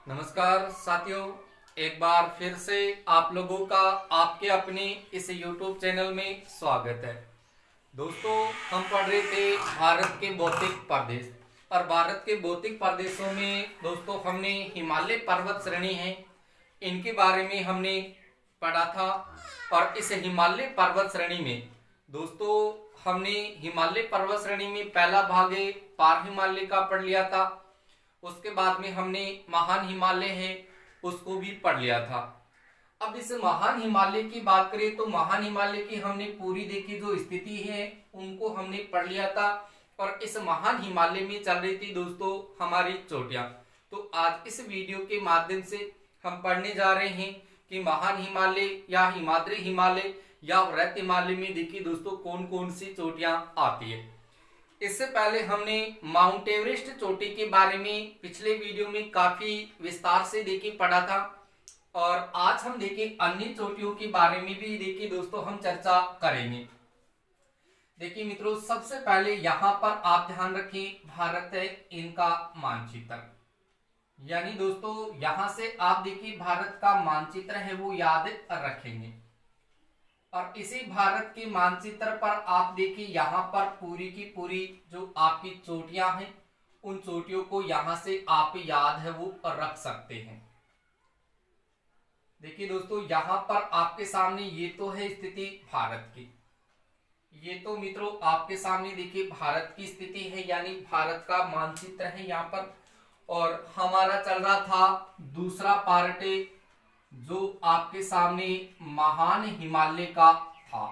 नमस्कार साथियों, एक बार फिर से आप लोगों का आपके अपने इस YouTube चैनल में स्वागत है। दोस्तों, हम पढ़ रहे थे भारत के भौतिक प्रदेश और भारत के भौतिक प्रदेशों में दोस्तों हमने हिमालय पर्वत श्रेणी है इनके बारे में हमने पढ़ा था। और इस हिमालय पर्वत श्रेणी में दोस्तों हमने हिमालय पर्वत श्रेणी में पहला भाग है पार हिमालय का पढ़ लिया था। उसके बाद में हमने महान हिमालय है उसको भी पढ़ लिया था। अब इस महान हिमालय की बात करें तो महान हिमालय की हमने पूरी देखी जो स्थिति है उनको हमने पढ़ लिया था। और इस महान हिमालय में चल रही थी दोस्तों हमारी चोटियां। तो आज इस वीडियो के माध्यम से हम पढ़ने जा रहे हैं कि महान हिमालय या हिमाद्री हिमालय या वृहत हिमालय में देखिए दोस्तों कौन कौन सी चोटियां आती है। इससे पहले हमने माउंट एवरेस्ट चोटी के बारे में पिछले वीडियो में काफी विस्तार से देखिए पढ़ा था। और आज हम देखें अन्य चोटियों के बारे में भी देखिए दोस्तों हम चर्चा करेंगे। देखिए मित्रों, सबसे पहले यहाँ पर आप ध्यान रखें भारत है इनका मानचित्र, यानी दोस्तों यहां से आप देखिए भारत का मानचित्र है वो याद रखेंगे। और इसी भारत के मानचित्र पर आप देखिए यहाँ पर पूरी की पूरी जो आपकी चोटियां हैं उन चोटियों को यहां से आप याद है वो रख सकते हैं। देखिए दोस्तों यहाँ पर आपके सामने ये तो है स्थिति भारत की, ये तो मित्रों आपके सामने देखिए भारत की स्थिति है यानी भारत का मानचित्र है यहाँ पर। और हमारा चल रहा था दूसरा पार्ट जो आपके सामने महान हिमालय का था।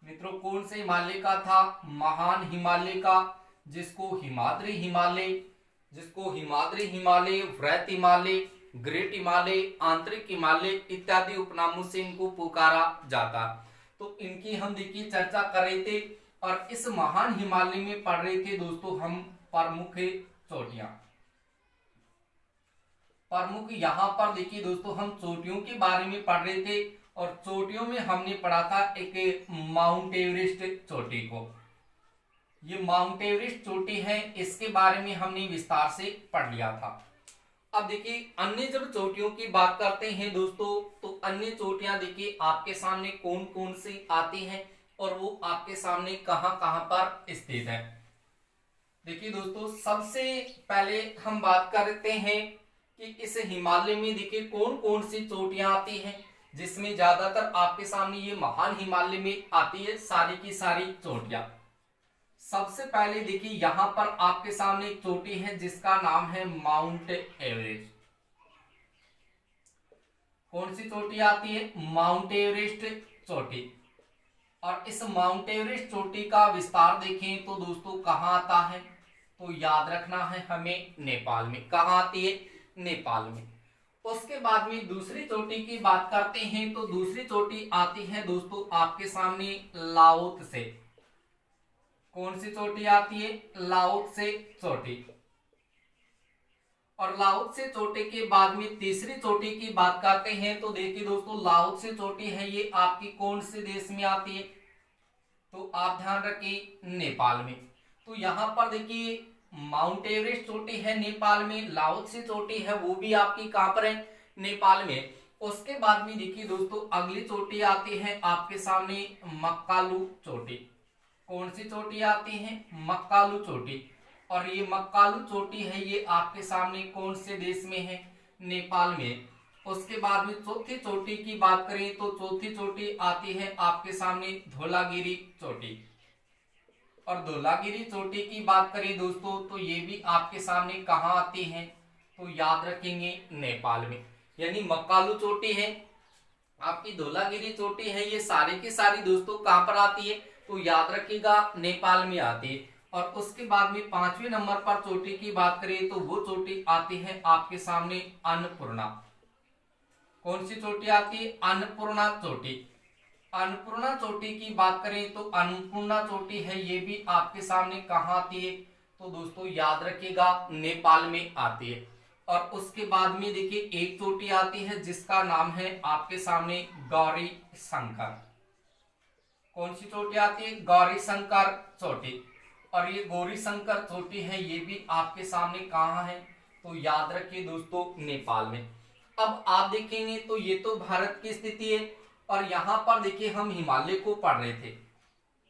मित्रों कौन से हिमालय का था? महान हिमालय का, जिसको हिमाद्री हिमालय, वृहत हिमालय, ग्रेट हिमालय, आंतरिक हिमालय इत्यादि उपनामों से इनको पुकारा जाता। तो इनकी हम देखिए चर्चा कर रहे थे। और इस महान हिमालय में पढ़ रहे थे दोस्तों हम प्रमुख चोटियां। प्रमुख यहाँ पर देखिए दोस्तों हम चोटियों के बारे में पढ़ रहे थे। और चोटियों में हमने पढ़ा था एक माउंट एवरेस्ट चोटी को। ये माउंट एवरेस्ट चोटी है, इसके बारे में हमने विस्तार से पढ़ लिया था। अब देखिए अन्य जब चोटियों की बात करते हैं दोस्तों तो अन्य चोटियां देखिए आपके सामने कौन कौन सी आती हैं और वो आपके सामने कहां कहां पर स्थित है। देखिए दोस्तों सबसे पहले हम बात करते हैं कि इस हिमालय में देखिए कौन कौन सी चोटियां आती हैं, जिसमें ज्यादातर आपके सामने ये महान हिमालय में आती है सारी की सारी चोटियां। सबसे पहले देखिए यहां पर आपके सामने एक चोटी है जिसका नाम है माउंट एवरेस्ट। कौन सी चोटी आती है? माउंट एवरेस्ट चोटी। और इस माउंट एवरेस्ट चोटी का विस्तार देखें तो दोस्तों कहां आता है? तो याद रखना है हमें नेपाल में। कहां आती है? नेपाल में। उसके बाद में दूसरी चोटी की बात करते हैं तो दूसरी चोटी आती है दोस्तों आपके सामने लाओत से। कौन सी चोटी आती है? लाओत से चोटी। और लाओत से चोटी के बाद में तीसरी चोटी की बात करते हैं तो देखिए दोस्तों लाओत से चोटी है ये आपकी कौन से देश में आती है? तो आप ध्यान रखिए नेपाल में। तो यहां पर देखिए माउंट एवरेस्ट चोटी है नेपाल में, लाओत से चोटी है वो भी आपकी कहां पर है? नेपाल में। उसके बाद में देखिए दोस्तों अगली चोटी आती है आपके सामने मक्कालू चोटी। कौन सी चोटी आती है? मक्कालू चोटी। और ये मक्कालू चोटी है ये आपके सामने कौन से देश में है? नेपाल में। उसके बाद में चौथी चोटी की बात करें तो चौथी चोटी आती है आपके सामने धौलागिरी चोटी। और धौलागिरी चोटी की बात करें दोस्तों तो ये भी आपके सामने कहां आती है? तो याद रखेंगे नेपाल में। यानी मक्कालू चोटी है आपकी, धौलागिरी चोटी है ये सारी की सारी दोस्तों कहां पर आती है? तो याद रखिएगा नेपाल में आती है। और उसके बाद में पांचवें नंबर पर चोटी की बात करें तो वो चोटी आती है आपके सामने अन्नपूर्णा। कौन सी चोटी आती है? अन्नपूर्णा चोटी। अन्नपूर्णा चोटी की बात करें तो अन्नपूर्णा चोटी है ये भी आपके सामने कहां आती है? तो दोस्तों याद रखिएगा नेपाल में आती है। और उसके बाद में देखिए एक चोटी आती है जिसका नाम है आपके सामने गौरी शंकर। कौन सी चोटी आती है? गौरी शंकर चोटी। और ये गौरी शंकर चोटी है ये भी आपके सामने कहां है? तो याद रखिए दोस्तों नेपाल में। अब आप देखेंगे तो ये तो भारत की स्थिति है और यहाँ पर देखिए हम हिमालय को पढ़ रहे थे।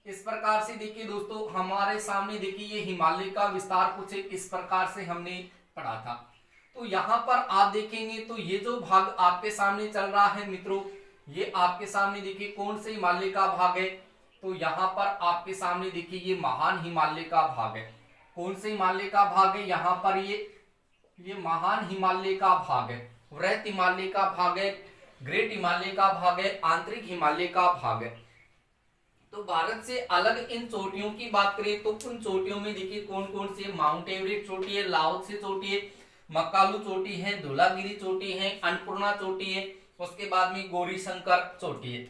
इस प्रकार से देखिए दोस्तों हमारे सामने देखिए ये हिमालय का विस्तार कुछ इस प्रकार से हमने पढ़ा था। तो यहाँ पर आप देखेंगे तो ये जो भाग आपके सामने चल रहा है मित्रों, ये आपके सामने देखिए कौन से हिमालय का भाग है, तो यहाँ पर आपके सामने देखिए ये महान हिमालय का भाग है। कौन से हिमालय का भाग है, यहाँ पर ये महान हिमालय का भाग है, वृहत हिमालय का भाग है, ग्रेट हिमालय का भाग है, आंतरिक हिमालय का भाग है। तो भारत से अलग इन चोटियों की बात करें तो उन चोटियों में देखिए कौन कौन सी, माउंट एवरेस्ट चोटी है, लाओत्से चोटी है, मकालू चोटी है, धौलागिरी चोटी है, अन्नपूर्णा चोटी है, उसके बाद में गौरीशंकर चोटी है।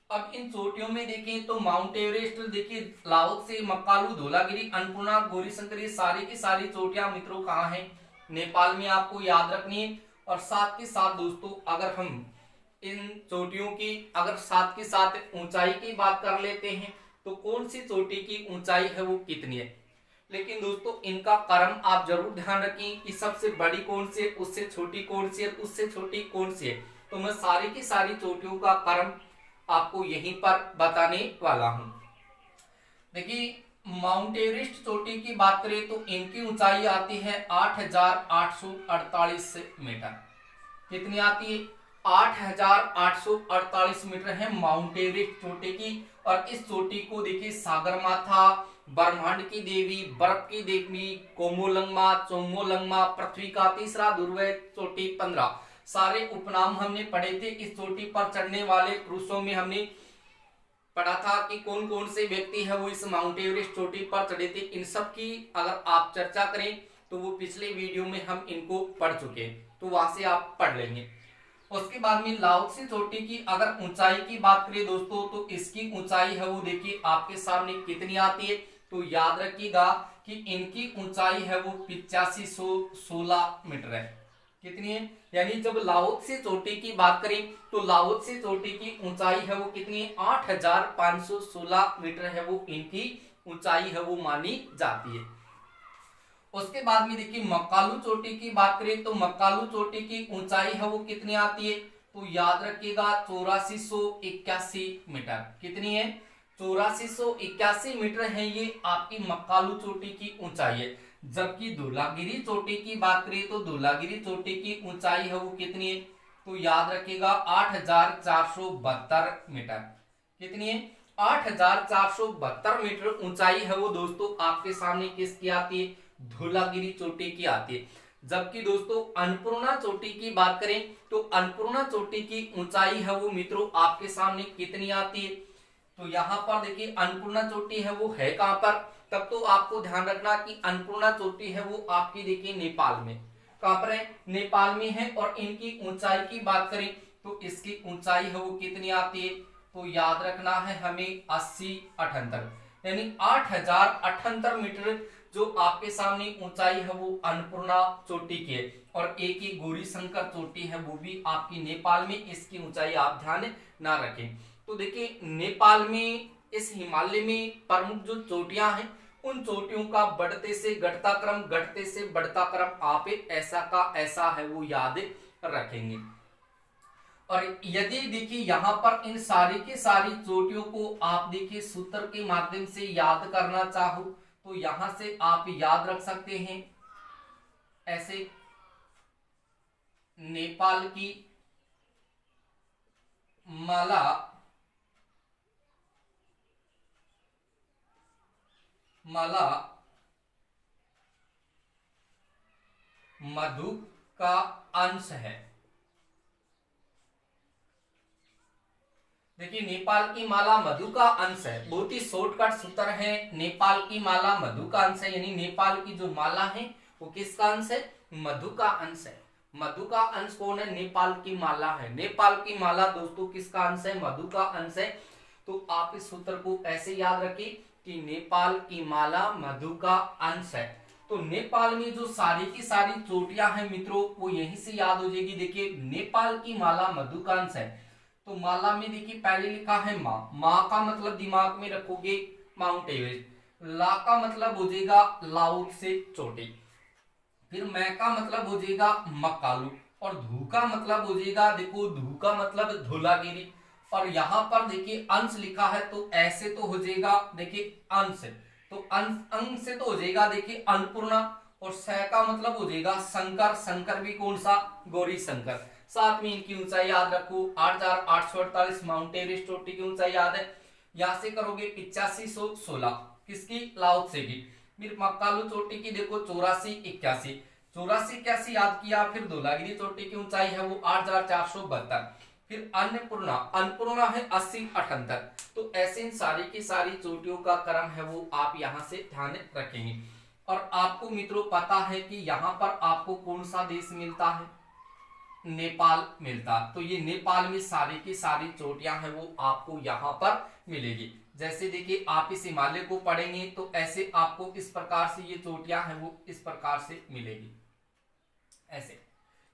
अब इन चोटियों में देखें तो माउंट एवरेस्ट देखिए, लाओत्से, मकालू, धौलागिरी, अन्नपूर्णा, गौरीशंकर, ये सारी की सारी चोटियां मित्रों कहाँ हैं, नेपाल में, आपको याद रखनी है। और साथ के साथ दोस्तों अगर हम इन चोटियों की अगर साथ के साथ ऊंचाई की बात कर लेते हैं तो कौन सी चोटी की ऊंचाई है वो कितनी है, लेकिन दोस्तों इनका क्रम आप जरूर ध्यान रखें कि सबसे बड़ी कौन सी है, उससे छोटी कौन सी है, उससे छोटी कौन सी है। तो मैं सारी की सारी चोटियों का क्रम आपको यहीं पर बताने वाला हूं। देखिए माउंट एवरेस्ट चोटी की बात करें तो इनकी ऊंचाई आती है 8,848 मीटर। कितनी आती है, 8,848 मीटर है माउंट एवरेस्ट चोटी की। और इस चोटी को देखिए सागरमाथा, ब्रह्मांड की देवी, बर्फ की देवी, कोमोलंगमा, चोमोलंगमा, पृथ्वी का तीसरा ध्रुव, चोटी 15, सारे उपनाम हमने पढ़े थे। इस चोटी पर चढ़ने वाले पुरुषों में हमने पढ़ा था कि कौन कौन से व्यक्ति है वो इस माउंट एवरेस्ट चोटी पर चढ़े थे। इन सब की अगर आप चर्चा करें तो वो पिछले वीडियो में हम इनको पढ़ चुके हैं, तो वहां से आप पढ़ लेंगे। उसके बाद में लाओत्से चोटी की अगर ऊंचाई की बात करें दोस्तों तो इसकी ऊंचाई है वो देखिए आपके सामने कितनी आती है, तो याद रखिएगा कि इनकी ऊंचाई है वो 8516 मीटर है। कितनी है, यानी जब लाओत्से चोटी की बात करें तो लाओत्से चोटी की ऊंचाई है वो कितनी है, 8516 मीटर है वो इनकी ऊंचाई है वो मानी जाती है। उसके बाद में देखिए मकालू चोटी की बात करें तो मकालू चोटी की ऊंचाई है वो कितनी आती है, तो याद रखिएगा 8481 मीटर। कितनी है, 8481 मीटर है ये आपकी मकालू चोटी की ऊंचाई है। जबकि धौलागिरी चोटी की बात करें तो धौलागिरी चोटी की ऊंचाई है वो कितनी है, तो याद रखिएगा 8472 मीटर। कितनी है, 8472 मीटर ऊंचाई है वो दोस्तों आपके सामने किसकी आती है, धौलागिरी चोटी की आती है। जबकि दोस्तों अन्नपूर्णा चोटी की बात करें तो अन्नपूर्णा चोटी की ऊंचाई है वो मित्रों आपके सामने कितनी आती है, तो यहाँ पर देखिए अन्नपूर्णा चोटी है वो है कहां पर, तब तो आपको ध्यान रखना कि अन्नपूर्णा चोटी है वो आपकी देखिए नेपाल में, कहां पर है, नेपाल में है। और इनकी ऊंचाई की बात करें तो इसकी ऊंचाई है वो कितनी आती है, तो याद रखना है हमें 8078, यानी 8078 मीटर जो आपके सामने ऊंचाई है वो अन्नपूर्णा चोटी की है। और एक ही गौरीशंकर चोटी है वो भी आपकी नेपाल में, इसकी ऊंचाई आप ध्यान ना रखें। तो देखिए नेपाल में इस हिमालय में प्रमुख जो चोटियां हैं उन चोटियों का बढ़ते से घटता क्रम, घटते से बढ़ता क्रम आप ऐसा का ऐसा है वो याद रखेंगे। और यदि देखिए यहाँ पर इन सारी की सारी चोटियों को आप देखिए सूत्र के माध्यम से याद करना चाहो तो यहां से आप याद रख सकते हैं ऐसे, नेपाल की माला मधु का अंश है। देखिए नेपाल की माला मधु का अंश है, बहुत ही शॉर्टकट सूत्र है, नेपाल की माला मधु का अंश है, यानी नेपाल की जो माला है वो किसका अंश है, मधु का अंश है। मधु का अंश कौन है, नेपाल की माला है। नेपाल की माला दोस्तों किसका अंश है, मधु का अंश है। तो आप इस सूत्र को ऐसे याद रखिए कि नेपाल की माला मधु का अंश है। तो नेपाल में जो सारी की सारी चोटियां हैं मित्रों वो यहीं से याद हो जाएगी। देखिए नेपाल की माला मधु का अंश है, तो माला में देखिए पहले लिखा है माँ का मतलब दिमाग में रखोगे माउंट एवरेस्ट, ला का मतलब हो जाएगा लाओत्से चोटी। फिर मैं का मतलब हो जाएगा मक्कालू, और धू का मतलब हो जाएगा, देखो धू का मतलब धौलागिरी, और यहाँ पर देखिए अंश लिखा है तो ऐसे तो हो जाएगा देखिए अंश, तो अंश अंश से तो हो जाएगा देखिए अन्नपूर्णा, और स का मतलब हो जाएगा शंकर, शंकर भी कौन सा, गौरी शंकर। साथ में इनकी ऊंचाई याद रखो 8,848 माउंट एवरेस्ट चोटी की ऊंचाई याद है। यहां से करोगे 8516 किसकी, लाओत्से की। फिर मक्कालू चोटी की देखो 8481, 8481 याद किया। फिर धौलागिरी चोटी की ऊंचाई है वो 8,472। फिर अन्नपूर्णा, अन्नपूर्णा है 8078। तो ऐसे इन सारी की सारी चोटियों का क्रम है वो आप यहां से ध्यान रखेंगे। और आपको मित्रों पता है कि यहाँ पर आपको कौन सा देश मिलता है, नेपाल मिलता। तो ये नेपाल में सारी की सारी चोटियां हैं वो आपको यहाँ पर मिलेगी। जैसे देखिए आप इस हिमालय को पढ़ेंगे तो ऐसे आपको इस प्रकार से ये चोटियां हैं वो इस प्रकार से मिलेगी ऐसे,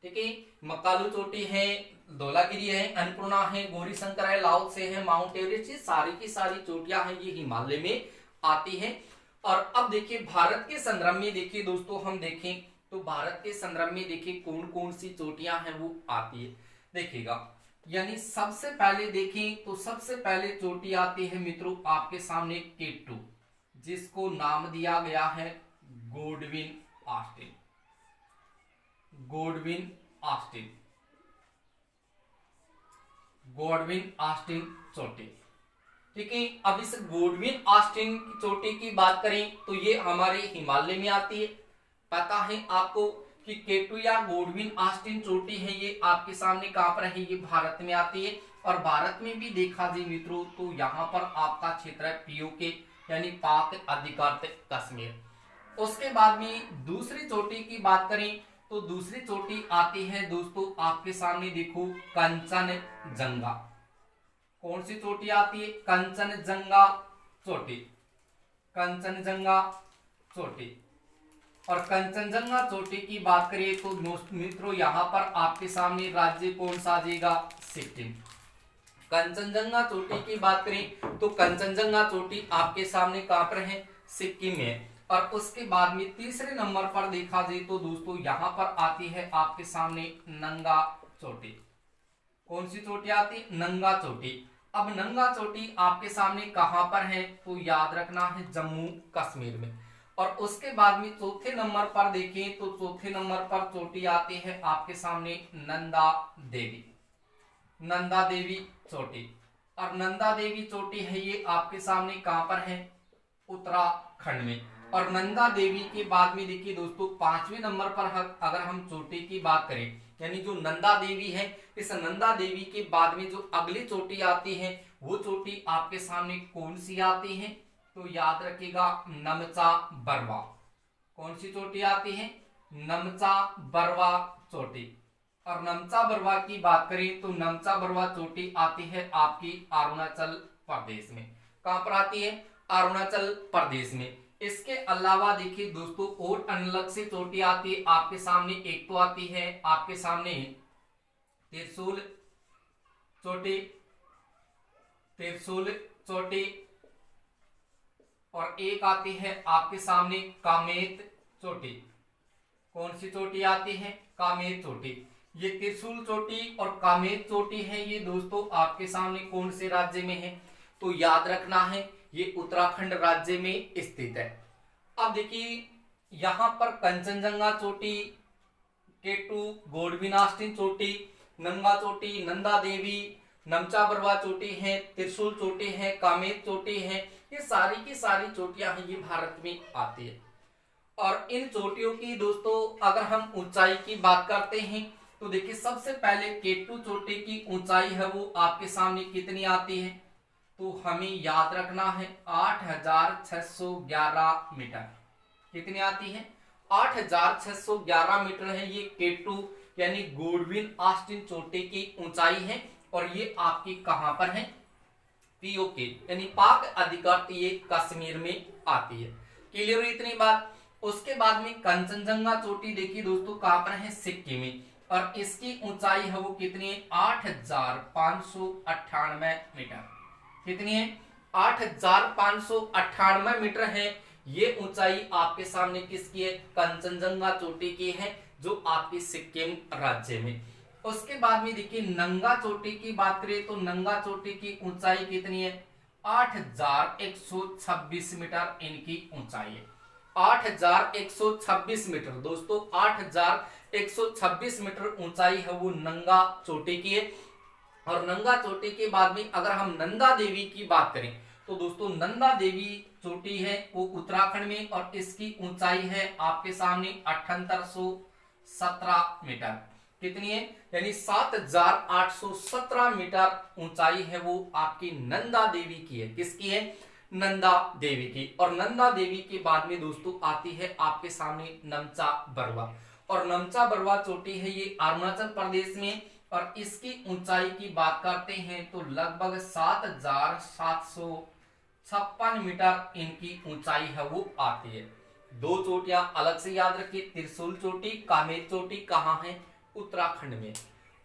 ठीक है। मक्कालू चोटी है, धौलागिरी है, अन्नपूर्णा है, गौरी शंकर है, लाओत्से है, माउंट एवरेस्ट, ये सारी की सारी चोटियां हैं ये हिमालय में आती हैं। और अब देखिए भारत के संदर्भ में देखिए दोस्तों हम देखें तो भारत के संदर्भ में देखिए कौन कौन सी चोटियां हैं वो आती है, देखिएगा। यानी सबसे पहले देखें तो सबसे पहले चोटी आती है मित्रों आपके सामने K2, जिसको नाम दिया गया है Godwin Austin, Godwin Austen, Godwin Austen चोटी, ठीक है। अब इस गॉडविन ऑस्टिन की चोटी की बात करें तो ये हमारे हिमालय में आती है। पता है आपको कि K2 या गॉडविन ऑस्टिन चोटी है ये आपके सामने कहां पर है, ये भारत में आती है। और भारत में भी देखा जाए मित्रों तो यहाँ पर आपका क्षेत्र है POK यानी पाक अधिकृत कश्मीर। उसके बाद में दूसरी चोटी की बात करें तो दूसरी चोटी आती है दोस्तों आपके सामने देखो कंचनजंगा। कौन सी चोटी आती है, कंचनजंगा चोटी, कंचनजंगा चोटी। और कंचनजंगा चोटी की बात करिए तो मित्रों यहाँ पर आपके सामने राज्य कौन सा आ जाएगा, सिक्किम। कंचनजंगा चोटी की बात करें तो कंचनजंगा चोटी आपके सामने कहां पर है, सिक्किम में। और उसके बाद में तीसरे नंबर पर देखा जाए तो दोस्तों यहाँ पर आती है आपके सामने नंगा चोटी। कौन सी चोटी आती है, नंगा चोटी। अब नंगा चोटी आपके सामने कहां पर है तो याद रखना है जम्मू कश्मीर में। और उसके बाद में चौथे नंबर पर देखें तो चौथे नंबर पर चोटी आती है आपके सामने नंदा देवी, नंदा देवी चोटी। और नंदा देवी चोटी है ये आपके सामने कहां पर है, उत्तराखंड में। और नंदा देवी के बाद में देखिए दोस्तों पांचवें नंबर पर अगर हम चोटी की बात करें यानी जो नंदा देवी है, इस नंदा देवी के बाद में जो अगली चोटी आती है वो चोटी आपके सामने कौन सी आती है तो याद रखिएगा नमचा बरवा। कौन सी चोटी आती है, नमचा बरवा चोटी। और नमचा बरवा की बात करें तो नमचा बरवा चोटी आती है आपकी अरुणाचल प्रदेश में। कहां पर आती है, अरुणाचल प्रदेश में। इसके अलावा देखिए दोस्तों और अलग से चोटी आती है आपके सामने, एक तो आती है आपके सामने त्रिशूल चोटी, त्रिशूल चोटी। और एक आती है आपके सामने कामेत चोटी। कौन सी चोटी आती है, कामेत चोटी। ये त्रिशूल चोटी और कामेत चोटी है ये दोस्तों आपके सामने कौन से राज्य में है तो याद रखना है ये उत्तराखंड राज्य में स्थित है। अब देखिए यहां पर कंचनजंगा चोटी, K2, गॉडविन ऑस्टिन चोटी, नंगा चोटी, नंदा देवी, नमचा बरवा चोटी है, त्रिशूल चोटी है, कामेत चोटी है, ये सारी की सारी चोटियां हैं ये भारत में आती है। और इन चोटियों की दोस्तों अगर हम ऊंचाई की बात करते हैं तो देखिए सबसे पहले K2 चोटी की ऊंचाई है वो आपके सामने कितनी आती है तो हमें याद रखना है 8,611 मीटर। कितनी आती है, 8,611 मीटर है ये K2 यानी गॉडविन ऑस्टिन चोटी की ऊंचाई है। और ये आपकी कहां पर है, POK यानी पाक अधिकृत ये कश्मीर में आती है। क्लियर हुई इतनी बात। उसके बाद में कंचनजंगा चोटी देखिए दोस्तों कहां पर है, सिक्किम में। और इसकी ऊंचाई है वो कितनी है, 8,598 मीटर। कितनी है, 8,598 मीटर है ये ऊंचाई आपके सामने किसकी है? कंचनजंगा चोटी की है, जो आपकी सिक्किम राज्य में। उसके बाद में देखिए नंगा चोटी की बात करें तो नंगा चोटी की ऊंचाई कितनी है? 8126 मीटर इनकी ऊंचाई है। 8126 मीटर दोस्तों, 8126 मीटर ऊंचाई है वो नंगा चोटी की है। और नंगा चोटी के बाद में अगर हम नंदा देवी की बात करें तो दोस्तों नंदा देवी चोटी है वो उत्तराखंड में, और इसकी ऊंचाई है आपके सामने 7817 मीटर। कितनी है? यानी 7817 मीटर ऊंचाई है वो आपकी नंदा देवी की है। किसकी है? नंदा देवी की। और नंदा देवी के बाद में दोस्तों आती है आपके सामने नमचा बरवा। और नमचा बरवा चोटी है ये अरुणाचल प्रदेश में, और इसकी ऊंचाई की बात करते हैं तो लगभग 7756 मीटर इनकी ऊंचाई है वो आती है। दो चोटियां अलग से याद रखिए, त्रिशूल चोटी, कामेर चोटी कहाँ है? उत्तराखंड में।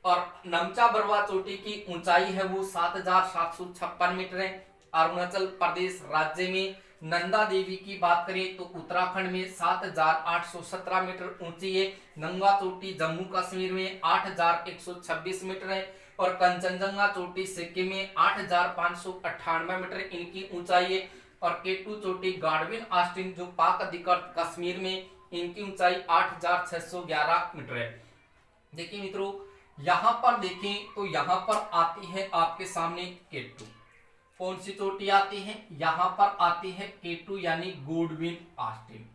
और नमचा बरवा चोटी की ऊंचाई है वो 7756 मीटर है, अरुणाचल प्रदेश राज्य में। नंदा देवी की बात करें तो उत्तराखंड में 7817 मीटर ऊंची है। नंगा चोटी जम्मू कश्मीर में 8126 मीटर है, और कंचनजंगा चोटी सिक्किम में 8598 मीटर इनकी ऊंचाई है। और केटू चोटी गार्डविन ऑस्टिन जो पाक अधिकृत कश्मीर में, इनकी ऊंचाई 8611 मीटर है। देखिए मित्रों यहां पर देखें तो यहां पर आती है आपके सामने केटू। कौन सी चोटी आती है? यहां पर आती है केटू यानी गार्डविन ऑस्टिन।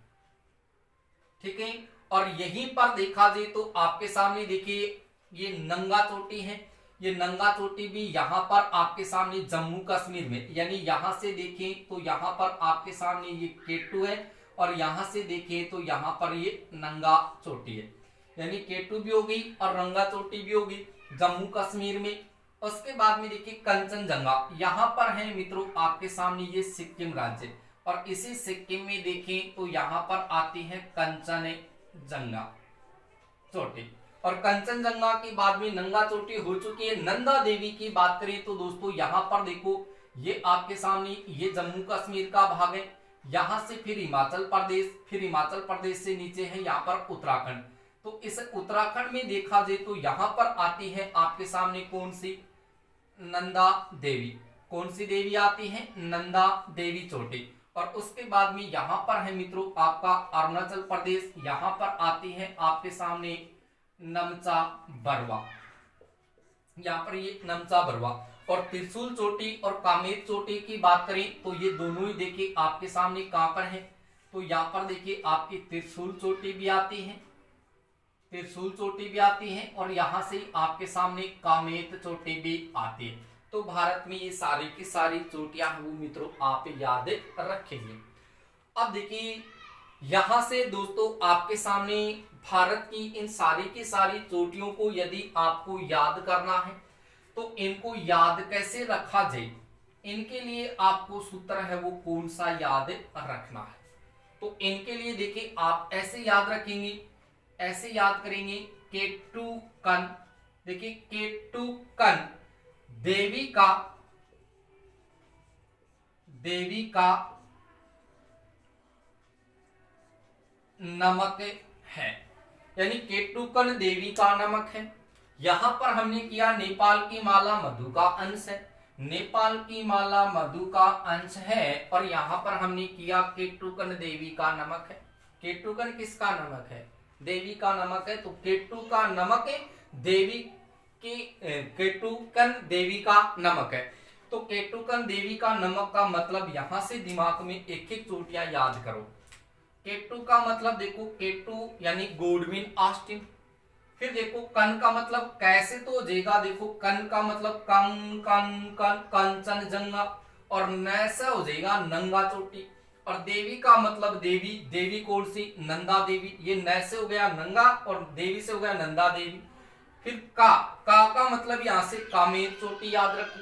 ठीक है, और यहीं पर देखा जाए तो आपके सामने देखिए ये नंगा चोटी है। ये नंगा चोटी भी यहां पर आपके सामने जम्मू कश्मीर में, यानी यहां से देखें तो यहां पर आपके सामने ये केटू है, और यहां से देखें तो यहां पर ये नंगा चोटी है। यानी केटू भी होगी और नंगा चोटी भी होगी जम्मू कश्मीर में। उसके बाद में देखिए कंचनजंगा, यहां पर है मित्रों आपके सामने ये सिक्किम राज्य, और इसी सिक्किम में देखें तो यहां पर आती है कंचनजंगा चोटी। और कंचनजंगा के बाद में नंगा चोटी हो चुकी है। नंदा देवी की बात करें तो दोस्तों यहां पर देखो ये आपके सामने ये जम्मू कश्मीर का भाग है, यहां से फिर हिमाचल प्रदेश, फिर हिमाचल प्रदेश से नीचे है यहाँ पर उत्तराखंड। तो इस उत्तराखंड में देखा जाए तो यहां पर आती है आपके सामने कौन सी? नंदा देवी। कौन सी देवी आती है? नंदा देवी चोटी। और उसके बाद में यहां पर है मित्रों आपका अरुणाचल प्रदेश, यहां पर आती है आपके सामने नमचा बरवा। यहां पर ये नमचा बरवा। और त्रिशूल चोटी और कामेर चोटी की बात करें तो ये दोनों ही देखिए आपके सामने कहां पर है? तो यहां पर देखिए आपकी त्रिशूल चोटी भी आती है, त्रिशूल चोटी भी आती है, और यहां से आपके सामने कामेत चोटी भी आती है। तो भारत में ये सारी की सारी चोटियां वो मित्रों आप याद रखेंगे। अब देखिए यहां से दोस्तों आपके सामने भारत की इन सारी की सारी चोटियों को यदि आपको याद करना है तो इनको याद कैसे रखा जाए, इनके लिए आपको सूत्र है वो कौन सा याद रखना है? तो इनके लिए देखिए आप ऐसे याद रखेंगे, ऐसे याद करेंगे केटू कन। देखिए केटू कन देवी का नमक है, यानी केटुकन देवी का नमक है। यहां पर हमने किया नेपाल की माला मधु का अंश है, नेपाल की माला मधु का अंश है, और यहां पर हमने किया केटुकन देवी का नमक है। केटुकन किसका नमक है? देवी का नमक है। तो केटू का नमक है देवी की, केटुकन देवी का नमक है। तो केटुकन देवी का नमक का मतलब यहां से दिमाग में एक एक चोटियां याद करो। केटू का मतलब देखो केटू यानी गार्डविन ऑस्टिन। फिर देखो कन का मतलब कैसे तो हो जाएगा, देखो कन का मतलब कं कन कन कंचनजंगा, और नैसा हो जाएगा नंगा चोटी। और देवी का मतलब देवी, देवी कौन सी? नंदा देवी। ये नैसे हो गया नंगा और देवी से हो गया नंदा देवी। फिर का मतलब यहां से कामेर चोटी याद रखो।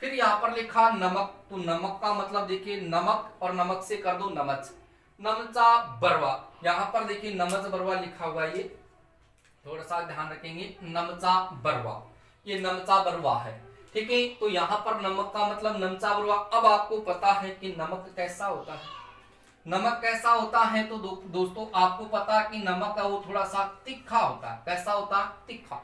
फिर यहाँ पर लिखा नमक, तो नमक का मतलब देखिए नमक, और नमक से कर दो नमच, नमचा बरवा। यहाँ पर देखिए नमच बरवा लिखा हुआ है, ये थोड़ा सा ध्यान रखेंगे, नमचा बरवा, ये नमचा बरवा है। ठीक है, तो यहाँ पर नमक का मतलब नमचा बरवा। अब आपको पता है कि नमक कैसा होता है। नमक कैसा होता है तो दोस्तों आपको पता है कि नमक है वो थोड़ा सा तीखा होता है। कैसा होता है? तीखा।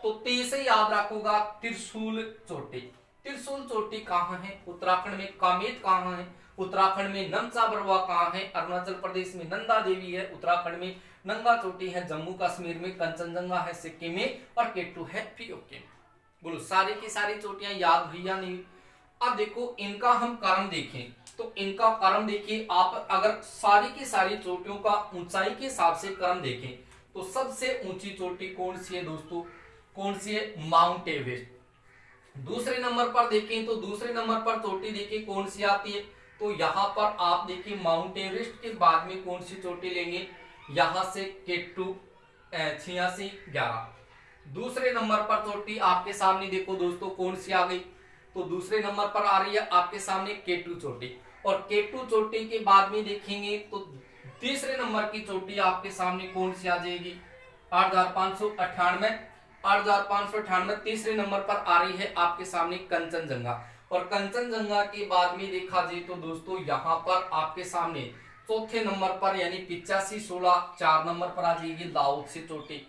तो ती से याद रखोगा त्रिशूल चोटी। त्रिशूल चोटी कहाँ है? उत्तराखंड में। कामेत कहाँ है? उत्तराखंड में। नमचा बरवा कहाँ है? अरुणाचल प्रदेश में नंदा देवी है। उत्तराखंड में नंगा चोटी है। जम्मू कश्मीर में कंचनजंगा है। सिक्किम में। और केटू है पीओके। बोलो सारी की सारी चोटियां याद हुई या नहीं? अब देखो इनका हम क्रम देखें तो इनका क्रम देखिए, आप अगर सारी की सारी चोटियों का ऊंचाई के हिसाब से क्रम देखें तो सबसे ऊंची चोटी कौन सी है दोस्तों? कौन सी है? Mount Everest. दूसरे नंबर पर देखें तो दूसरे नंबर पर चोटी देखिए कौन सी आती है, तो यहां पर आप देखिए माउंट एवरेस्ट के बाद में कौन सी चोटी लेंगे? यहां से केटू 8611। दूसरे नंबर पर चोटी आपके सामने देखो दोस्तों कौन सी आ गई, तो दूसरे नंबर पर आ रही है आपके सामने केटू चोटी। और केटू चोटी के बाद में देखेंगे तो तीसरे नंबर की चोटी आपके सामने कौन सी आ जाएगी? 8598। 8598 तीसरे नंबर पर आ रही है आपके सामने कंचनजंगा। और कंचनजंगा के बाद में देखा जाए तो दोस्तों यहां पर आपके सामने चौथे नंबर पर यानी 8516 4 नंबर पर आ जाएगी दाऊदसी चोटी।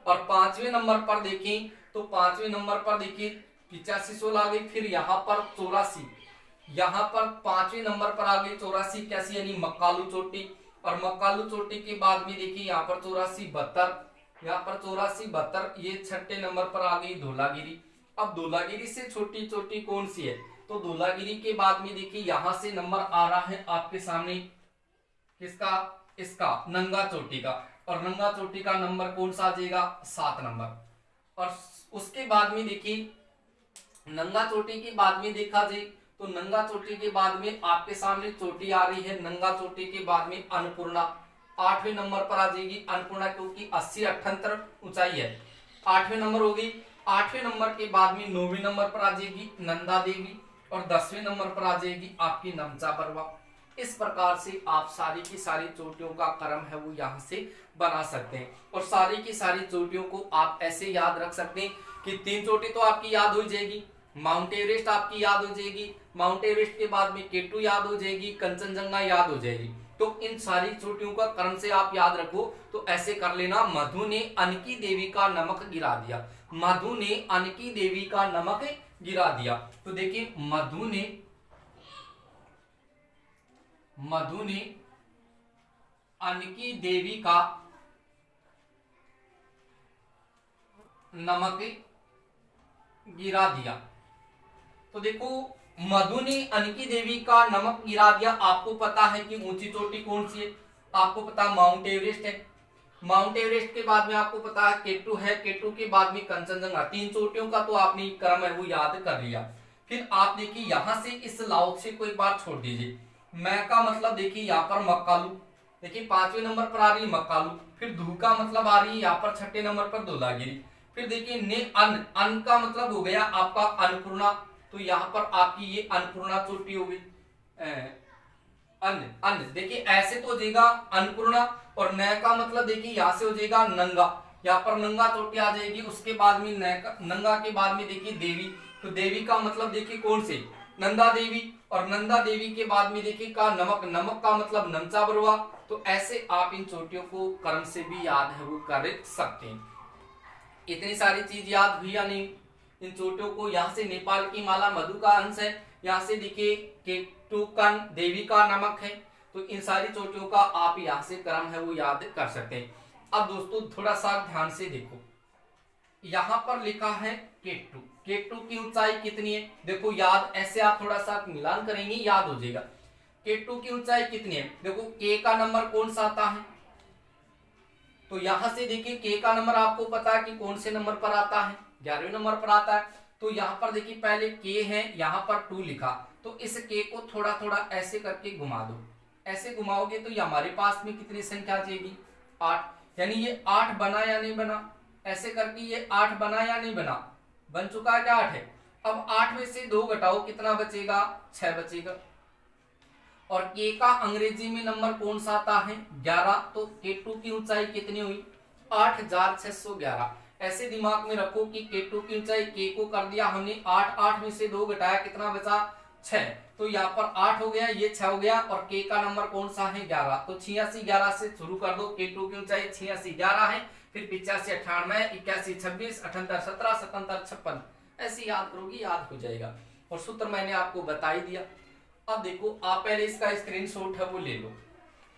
और पांचवें नंबर पर देखें तो पांचवें नंबर पर देखिए 8516 आ गई। फिर यहाँ पर 84, यहाँ पर पांचवें नंबर पर आ गई 84 कैसी यानी मक्कालू चोटी। और मक्कालू चोटी के बाद में देखिए यहाँ पर 84 72, यहाँ पर 84 72 ये छठे नंबर पर आ गई धौलागिरी। अब धौलागिरी से छोटी चोटी कौन सी है? तो धौलागिरी के बाद में देखिए यहाँ से नंबर आ रहा है आपके सामने किसका? इसका नंगा चोटी का। और नंगा चोटी का नंबर कौन सा आ जाएगा? 7 नंबर। और उसके बाद में देखिए नंगा चोटी के बाद में देखा जाए तो नंगा चोटी के बाद में आपके सामने चोटी आ रही है नंगा चोटी के बाद में अन्नपूर्णा 8वें नंबर पर आ जाएगी। अन्नपूर्णा क्योंकि 80-78 ऊंचाई है, 8वें नंबर होगी। 8वें नंबर के बाद में 9वें नंबर पर आ जाएगी नंदा देवी। और 10वें नंबर पर आ जाएगी आपकी नमचा बरवा। इस प्रकार से आप सारी की सारी चोटियों का क्रम है वो यहाँ से बना सकते हैं। और सारी की सारी चोटियों को आप ऐसे याद रख सकते हैं कि 3 चोटी तो आपकी याद हो जाएगी, माउंट एवरेस्ट आपकी याद हो जाएगी, माउंट एवरेस्ट के बाद में केटू याद हो जाएगी, कंचनजंगा याद हो जाएगी। तो इन सारी चोटियों का क्रम से आप याद रखो तो ऐसे कर लेना। मधु ने अनकी देवी का नमक गिरा दिया। मधु ने अनकी देवी का नमक गिरा दिया। तो देखिए मधु ने अनकी देवी का नमक गिरा दिया। तो देखो मधु ने अनकी देवी का नमक गिरा दिया। आपको पता है कि ऊंची चोटी कौन सी है? आपको पता है माउंट एवरेस्ट है। माउंट एवरेस्ट के बाद में आपको पता है केटू है, केटू के बाद में कंचनजंगा। 3 चोटियों का तो आपने क्रम है वो याद कर लिया। फिर आप देखिए यहां से इस लाओत्से को एक बार छोड़ दीजिए। मैं का मतलब देखिए यहाँ पर मक्कालू, देखिए 5वें नंबर पर आ रही है मक्कालू। फिर धू का मतलब आ रही है यहाँ पर 6ठे नंबर पर धौलागिरी। फिर देखिए ने अन का मतलब हो गया आपका अन्नपूर्णा, तो यहाँ पर आपकी ये अन्नपूर्णा चोटी हो गई। अन्न देखिए ऐसे तो हो जाएगा अन्नपूर्णा। और न का मतलब देखिए यहाँ से हो जाएगा नंगा, यहाँ पर नंगा चोटी आ जाएगी। उसके बाद में नंगा के बाद में देखिए देवी, तो देवी का मतलब देखिए कौन से? नंदा देवी। और नंदा देवी के बाद में देखिए का नमक, नमक का मतलब नमचा बरवा। तो ऐसे आप इन चोटियों को क्रम से भी याद है वो कर सकते हैं। इतनी सारी चीज याद हुई या नहीं? इन चोटियों को यहाँ से नेपाल की माला मधु का अंश है, यहाँ से देखिए केटुकन देवी का नमक है। तो इन सारी चोटियों का आप यहाँ से क्रम है वो याद कर सकते हैं। अब दोस्तों थोड़ा सा ध्यान से देखो, यहाँ पर लिखा है केटू। केटू की ऊंचाई कितनी है? देखो याद ऐसे आप थोड़ा सा मिलान करेंगे याद हो जाएगा। केटू की ऊंचाई कितनी है? देखो के का नंबर कौन सा आता है? तो यहां से देखिए के का नंबर आपको पता है कि कौन से नंबर पर आता है? 11वें नंबर पर आता है। तो यहाँ पर देखिए पहले के है, यहाँ पर 2 लिखा, तो इस के को थोड़ा थोड़ा ऐसे करके घुमा दो। ऐसे घुमाओगे तो ये हमारे पास में कितनी संख्या आ जाएगी? 8। यानी ये 8 बना या नहीं बना? ऐसे करके ये 8 बना या नहीं बना? बन चुका है क्या? 8 है। अब 8 में से 2 घटाओ, कितना बचेगा? 6 बचेगा। और के का अंग्रेजी में नंबर कौन सा आता है? 11। तो K2 की ऊंचाई कितनी हुई? 8611। ऐसे दिमाग में रखो कि K2 की ऊंचाई के को कर दिया हमने 8, 8 में से 2 घटाया, कितना बचा? 6, तो यहाँ पर 8 हो गया, ये 6 हो गया, और के का नंबर कौन सा है 11, तो 86 11 से शुरू कर दो। K2 की ऊंचाई 86 11 है, फिर 85 98 81 26 78 17 77 56, ऐसे याद करोगी, याद हो जाएगा। और सूत्र मैंने आपको बता ही दिया। अब देखो, आप पहले इसका स्क्रीनशॉट है वो ले लो,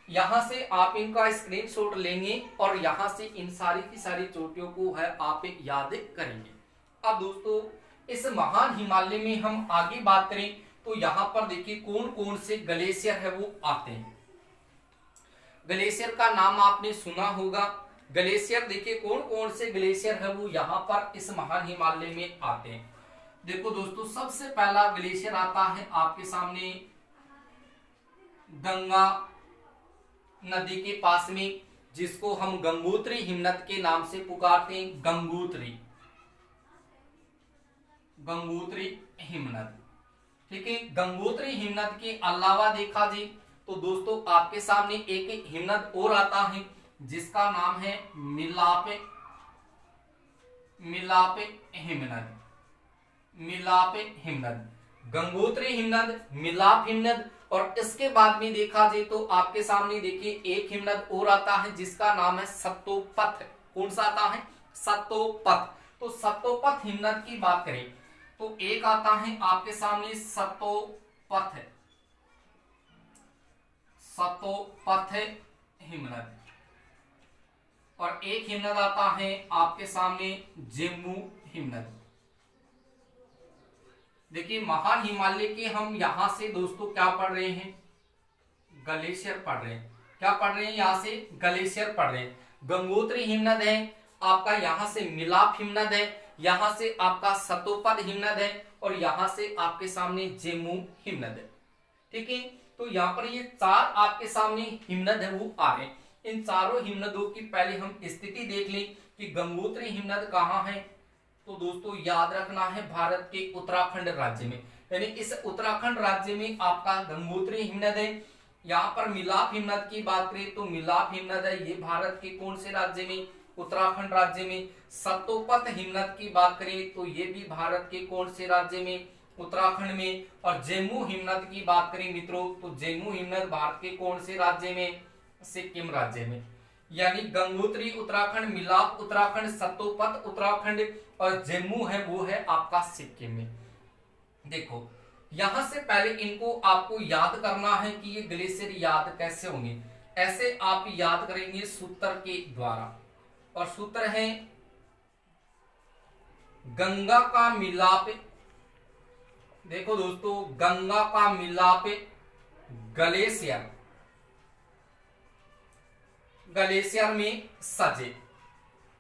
यहां से आप इनका स्क्रीनशॉट लेंगे और यहां से इन सारी की सारी चोटियों को है आप याद करेंगे। अब दोस्तों, इस महान हिमालय में हम आगे बात करें तो यहां पर देखिए कौन कौन से ग्लेशियर है वो आते हैं। ग्लेशियर का नाम आपने सुना होगा। ग्लेशियर देखिए कौन कौन से ग्लेशियर है वो यहाँ पर इस महान हिमालय में आते हैं। देखो दोस्तों, सबसे पहला ग्लेशियर आता है आपके सामने गंगा नदी के पास में, जिसको हम गंगोत्री हिमनद के नाम से पुकारते हैं। गंगोत्री हिमनद, ठीक है। गंगोत्री हिमनद के अलावा देखा जी तो दोस्तों आपके सामने एक हिमनद और आता है जिसका नाम है मिलाप हिमनद। गंगोत्री हिमनद, मिलाप हिमनद, और इसके बाद में देखा जाए तो आपके सामने देखिए एक हिमनद और आता है जिसका नाम है सतोपथ। कौन सा आता है? सतोपथ। तो सतोपथ हिमनद की बात करें तो एक आता है आपके सामने सतोपथ हिमनद, और एक हिमनद आता है आपके सामने जेमू हिमनद। देखिए महान हिमालय के हम यहां से दोस्तों क्या पढ़ रहे हैं? ग्लेशियर पढ़ रहे हैं। क्या पढ़ रहे हैं? यहां से ग्लेशियर पढ़ रहे हैं। गंगोत्री हिमनद है आपका, यहां से मिलाप हिमनद है, यहां से आपका सतोपथ हिमनद है, और यहां से आपके सामने जेमू हिमनद है। ठीक है, तो यहाँ पर ये चार आपके सामने हिमनद है वो आ रहे हैं। इन चारों हिमनदों की पहले हम स्थिति देख लें कि गंगोत्री हिमनद कहाँ है। तो दोस्तों याद रखना है भारत के उत्तराखंड राज्य में, यानी इस उत्तराखंड राज्य में आपका गंगोत्री हिमनद है। यहाँ पर मिलाप हिमनद की बात करें तो मिलाप हिमनद है, ये भारत के कौन से राज्य में? उत्तराखंड राज्य में। सतोपथ हिमनद की बात करें तो ये भी भारत के कौन से राज्य में? उत्तराखंड में। और जेमू हिमनद की बात करें मित्रों तो जेमू हिमनद भारत के कौन से राज्य में? सिक्किम राज्य में। यानी गंगोत्री उत्तराखंड, मिलाप उत्तराखंड, सतोपथ उत्तराखंड, और जेमू है वो है आपका सिक्किम में। देखो यहां से पहले इनको आपको याद करना है कि ये ग्लेशियर याद कैसे होंगे। ऐसे आप याद करेंगे सूत्र के द्वारा, और सूत्र है गंगा का मिलाप। देखो दोस्तों, गंगा का मिलाप ग्लेशियर में सजे।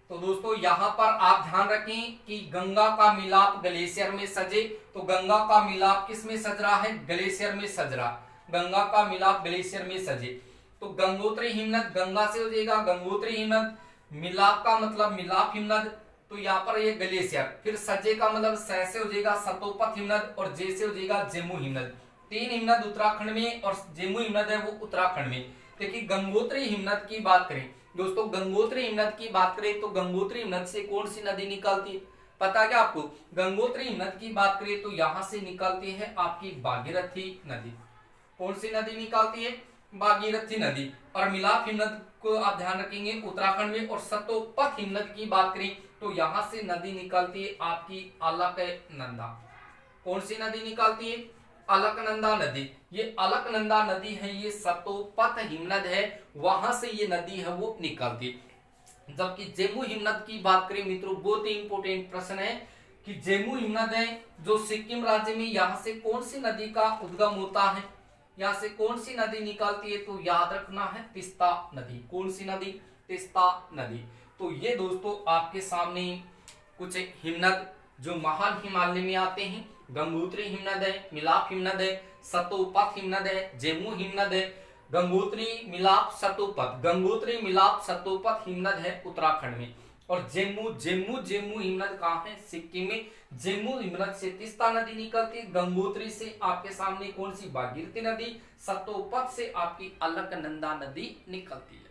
तो दोस्तों यहां पर आप ध्यान रखें कि गंगा का मिलाप ग्लेशियर में सजे। तो गंगा का मिलाप किस में सज रहा है? ग्लेशियर में सज रहा। गंगा का मिलाप ग्लेशियर में सजे। तो गंगोत्री हिमनद गंगा से हो जाएगा गंगोत्री हिमनद, मिलाप का मतलब मिलाप हिमनद, तो यहाँ पर ये ग्लेशियर, फिर सजे का मतलब स से हो जाएगा सतोपथ हिमनद, और जे से हो जाएगा जेमू हिमनद। तीन हिमनद उत्तराखंड में और जेमू हिमनद है वो उत्तराखंड में। देखिए गंगोत्री हिमनद की बात करें दोस्तों, गंगोत्री हिमनद की बात करें तो गंगोत्री हिमनद से कौन सी नदी निकलती है? पता क्या आपको? गंगोत्री हिमनद की बात करें तो यहां से निकलती है आपकी भागीरथी नदी। कौन सी नदी निकलती है? भागीरथी नदी। और मिलाप हिमनद को आप ध्यान रखेंगे उत्तराखंड में। और सतोपथ हिमनद की बात करें तो यहां से नदी निकलती है आपकी अलकनंदा। कौन सी नदी निकलती है? अलकनंदा नदी। ये अलकनंदा नदी है, ये सतोपथ हिमनद है, वहां से ये नदी है वो निकलती है। जबकि जेमू हिमनद की बात करें मित्रों, बहुत ही इंपोर्टेंट प्रश्न है कि जेमू हिमनद है जो सिक्किम राज्य में, यहां से कौन सी नदी का उद्गम होता है? यहां से कौन सी नदी निकलती है? तो याद रखना है तिस्ता नदी। कौन सी नदी? तिस्ता नदी। तो ये दोस्तों आपके सामने कुछ हिमनद जो महान हिमालय में आते हैं। गंगोत्री हिमनद है, मिलाप हिमनद है, सतोपथ हिमनद है, जेमू हिमनद है। गंगोत्री मिलाप सतोपथ, गंगोत्री मिलाप सतोपथ हिमनद है उत्तराखंड में। और जेमू हिमनद कहाँ है? सिक्किम में। जेमू हिमनद से तिस्ता नदी निकलती है, गंगोत्री से आपके सामने कौन सी? भागीरथी नदी, सतोपथ से आपकी अलकनंदा नदी निकलती है।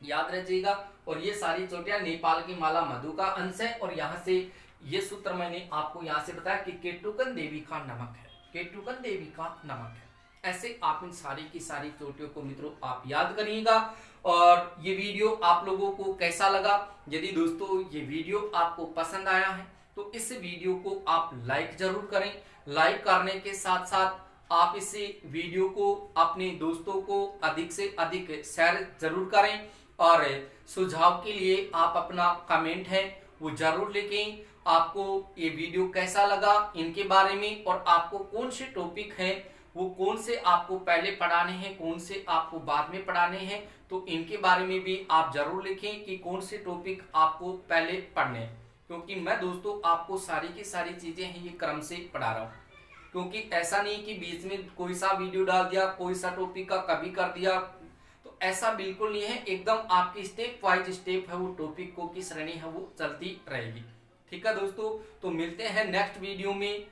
याद रखिएगा। और ये सारी चोटियां नेपाल की माला मधु का अंश है। और यहाँ से ये सूत्र मैंने आपको यहाँ से बताया कि केटुकन देवी का नमक है। केटुगन देवी का नमक है। ऐसे आप इन सारी की सारी चोटियों को मित्रों आप याद करिएगा। और ये वीडियो आप लोगों को कैसा लगा, यदि दोस्तों ये वीडियो आपको पसंद आया है तो इस वीडियो को आप लाइक जरूर करें। लाइक करने के साथ साथ आप इस वीडियो को अपने दोस्तों को अधिक से अधिक शेयर जरूर करें। और सुझाव के लिए आप अपना कमेंट है वो जरूर लिखें। आपको ये वीडियो कैसा लगा इनके बारे में, और आपको कौन से टॉपिक हैं वो कौन से आपको पहले पढ़ाने हैं, कौन से आपको बाद में पढ़ाने हैं, तो इनके बारे में भी आप जरूर लिखें कि कौन से टॉपिक आपको पहले पढ़ने हैं। क्योंकि मैं दोस्तों आपको सारी की सारी चीजें हैं ये क्रम से पढ़ा रहा हूँ। क्योंकि ऐसा नहीं कि बीच में कोई सा वीडियो डाल दिया, कोई सा टॉपिक का कभी कर दिया, तो ऐसा बिल्कुल नहीं है। एकदम आपकी स्टेप वाइज स्टेप है वो टॉपिक को की श्रेणी है वो चलती रहेगी। ठीक है दोस्तों, तो मिलते हैं नेक्स्ट वीडियो में,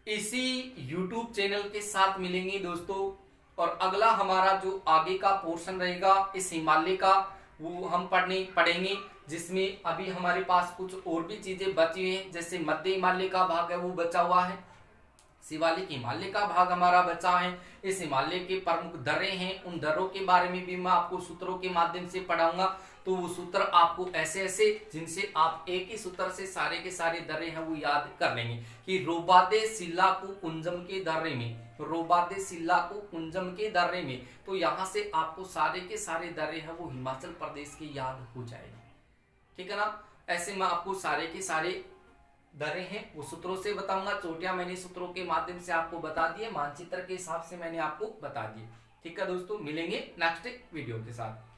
इसी YouTube चैनल के साथ मिलेंगे दोस्तों। और अगला हमारा जो आगे का पोर्शन रहेगा इस हिमालय का वो हम पढ़ेंगे, जिसमें अभी हमारे पास कुछ और भी चीजें बची हुई हैं। जैसे मध्य हिमालय का भाग है वो बचा हुआ है, शिवालिक हिमालय का भाग हमारा बचा है। इस हिमालय के प्रमुख दर्रे हैं, उन दर्रों के बारे में भी मैं आपको सूत्रों के माध्यम से पढ़ाऊंगा। तो वो सूत्र आपको ऐसे ऐसे जिनसे आप एक ही सूत्र से सारे के सारे दर्रे हैं वो याद कर लेंगे कि रोबादे सिल्लाकू कुंजम के दर्रे में, रोबादे सिल्लाकू कुंजम के दर्रे में, तो यहाँ से आपको सारे के सारे दर्रे हैं वो हिमाचल प्रदेश के याद हो जाएंगे। ठीक है ना। ऐसे मैं आपको सारे के सारे दर्रे हैं वो सूत्रों से बताऊंगा। चोटियां मैंने सूत्रों के माध्यम से आपको बता दिए, मानचित्र के हिसाब से मैंने आपको बता दिए। ठीक है दोस्तों, मिलेंगे नेक्स्ट वीडियो के साथ।